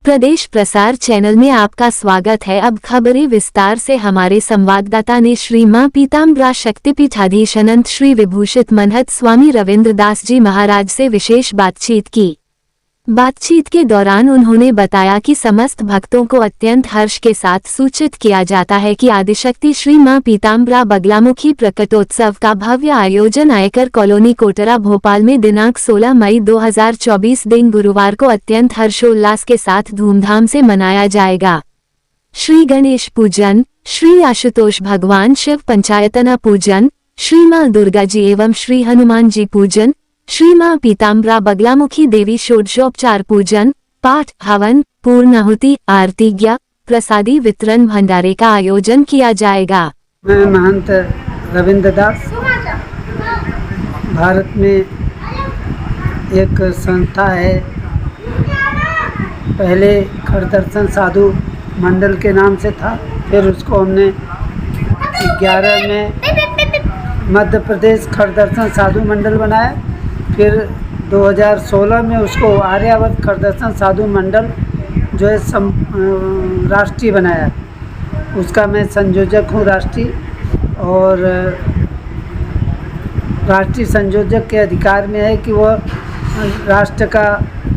प्रदेश प्रसार चैनल में आपका स्वागत है। अब खबरें विस्तार से। हमारे संवाददाता ने श्री मां पीताम्बरा शक्तिपीठाधीश अनंत श्री विभूषित मनहत स्वामी रविंद्र दास जी महाराज से विशेष बातचीत की। बातचीत के दौरान उन्होंने बताया कि समस्त भक्तों को अत्यंत हर्ष के साथ सूचित किया जाता है कि आदिशक्ति श्री मां पीताम्बरा बगलामुखी प्रकटोत्सव का भव्य आयोजन आयकर कॉलोनी कोटरा भोपाल में दिनांक 16 मई 2024 दिन गुरुवार को अत्यंत हर्षोल्लास के साथ धूमधाम से मनाया जाएगा। श्री गणेश पूजन, श्री आशुतोष भगवान शिव पंचायतना पूजन, श्री मां दुर्गा जी एवं श्री हनुमान जी पूजन, श्री मां पीताम्बरा बगलामुखी देवी षोडशोपचार पूजन, पाठ, हवन, पूर्णाहुति, आरती, प्रसादी वितरण भंडारे का आयोजन किया जाएगा। मैं महंत रविंद्र दास, भारत में एक संस्था है, पहले खरदर्शन साधु मंडल के नाम से था, फिर उसको हमने 11 में मध्य प्रदेश खरदर्शन साधु मंडल बनाया, फिर 2016 में उसको आर्यावर्त खरदर्शन साधु मंडल जो है राष्ट्रीय बनाया। उसका मैं संयोजक हूँ राष्ट्रीय, और राष्ट्रीय संयोजक के अधिकार में है कि वह राष्ट्र का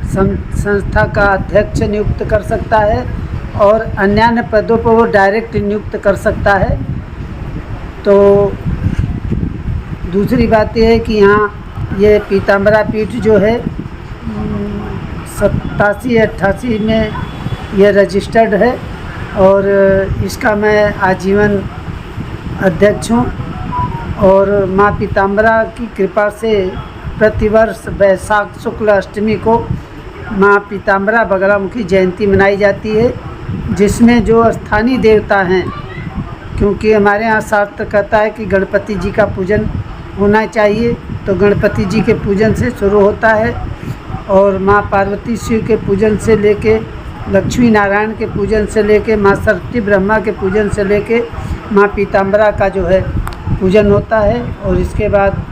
संस्था का अध्यक्ष नियुक्त कर सकता है और अन्य पदों पर वो डायरेक्ट नियुक्त कर सकता है। तो दूसरी बात यह है कि यहाँ ये पीताम्बरा पीठ जो है 87-88 में ये रजिस्टर्ड है और इसका मैं आजीवन अध्यक्ष हूँ। और माँ पीताम्बरा की कृपा से प्रतिवर्ष वैशाख शुक्ल अष्टमी को माँ पीताम्बरा बगलामुखी जयंती मनाई जाती है, जिसमें जो स्थानीय देवता हैं, क्योंकि हमारे यहाँ शास्त्र कहता है कि गणपति जी का पूजन होना चाहिए, तो गणपति जी के पूजन से शुरू होता है और माँ पार्वती शिव के पूजन से लेके लक्ष्मी नारायण के पूजन से लेके माँ सरस्वती ब्रह्मा के पूजन से लेके माँ पीताम्बरा का जो है पूजन होता है। और इसके बाद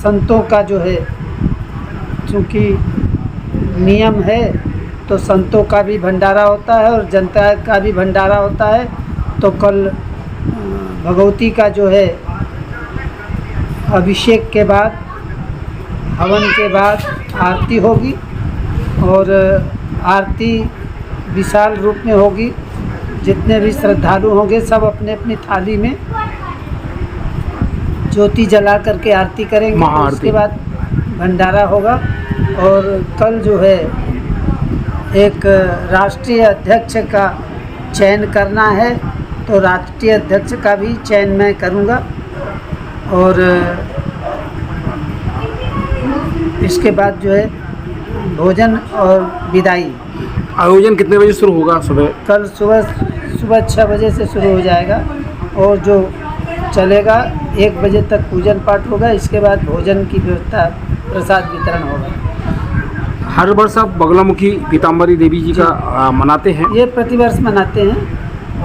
संतों का जो है, चूँकि नियम है तो संतों का भी भंडारा होता है और जनता का भी भंडारा होता है। तो कल भगवती का जो है अभिषेक के बाद, हवन के बाद आरती होगी और आरती विशाल रूप में होगी। जितने भी श्रद्धालु होंगे सब अपने अपनी थाली में ज्योति जला करके आरती करेंगे। उसके बाद भंडारा होगा। और कल जो है एक राष्ट्रीय अध्यक्ष का चयन करना है, तो राष्ट्रीय अध्यक्ष का भी चयन मैं करूँगा। और इसके बाद जो है भोजन और विदाई। आयोजन कितने बजे शुरू होगा? कल सुबह 6 बजे से शुरू हो जाएगा और जो चलेगा 1 बजे तक पूजन पाठ होगा। इसके बाद भोजन की व्यवस्था, प्रसाद वितरण होगा। हर वर्ष आप बगलामुखी पीताम्बरी देवी जी का मनाते हैं? ये प्रतिवर्ष मनाते हैं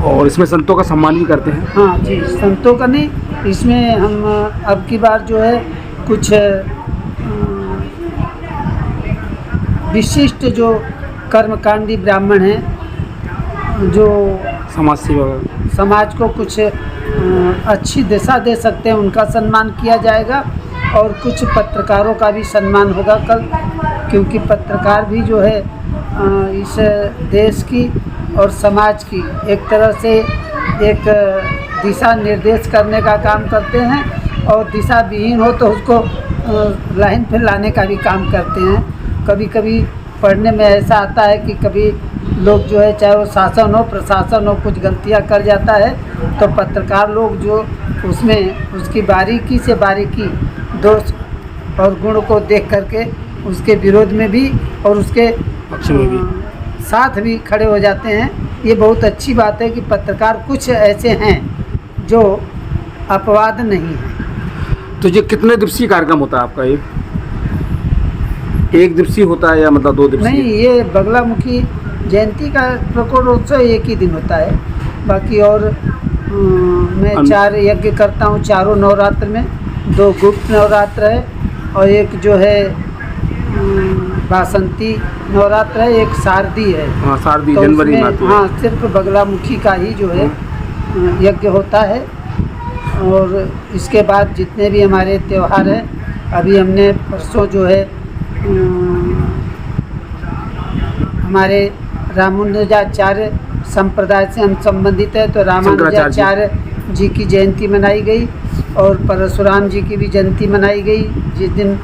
और इसमें संतों का सम्मान भी करते हैं? हाँ जी, संतों का नहीं, इसमें हम अब की बार जो है कुछ विशिष्ट जो कर्मकांडी ब्राह्मण हैं, जो समाज को कुछ अच्छी दिशा दे सकते हैं, उनका सम्मान किया जाएगा। और कुछ पत्रकारों का भी सम्मान होगा कल, क्योंकि पत्रकार भी जो है इस देश की और समाज की एक तरह से एक दिशा निर्देश करने का काम करते हैं, और दिशा विहीन हो तो उसको लाइन पे लाने का भी काम करते हैं। कभी कभी पढ़ने में ऐसा आता है कि कभी लोग जो है, चाहे वो शासन हो प्रशासन हो, कुछ गलतियां कर जाता है, तो पत्रकार लोग जो उसमें उसकी बारीकी से बारीकी दोष और गुण को देख करके उसके विरोध में भी और उसके साथ भी खड़े हो जाते हैं। ये बहुत अच्छी बात है कि पत्रकार कुछ ऐसे हैं जो अपवाद नहीं है। तो ये कितने दिवसीय कार्यक्रम होता है आपका? ये 1 दिवसीय होता है या मतलब 2 दिवसीय? नहीं, ये बगलामुखी जयंती का प्रकटोत्सव 1 ही दिन होता है। बाकी और मैं 4 यज्ञ करता हूँ चारों नवरात्र में। 2 गुप्त नवरात्र है और एक जो है बासंती नवरात्र है, एक शारदी है। हाँ, शारदी तो जनवरी में उसमें, आती है। हाँ, सिर्फ बगलामुखी का ही जो है यज्ञ होता है। और इसके बाद जितने भी हमारे त्यौहार हैं, अभी हमने परसों जो है हमारे रामानुजाचार्य संप्रदाय से हम संबंधित है, तो रामानुजाचार्य जी की जयंती मनाई गई और परशुराम जी की भी जयंती मनाई गई जिस दिन।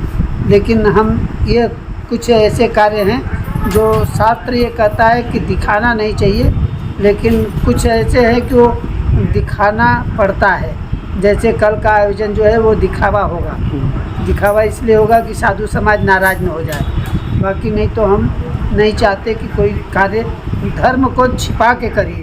लेकिन हम ये कुछ ऐसे कार्य हैं जो शास्त्र ये कहता है कि दिखाना नहीं चाहिए, लेकिन कुछ ऐसे हैं कि वो दिखाना पड़ता है। जैसे कल का आयोजन जो है वो दिखावा होगा। दिखावा इसलिए होगा कि साधु समाज नाराज़ न हो जाए, बाकी नहीं तो हम नहीं चाहते कि कोई कार्य धर्म को छिपा के करिए।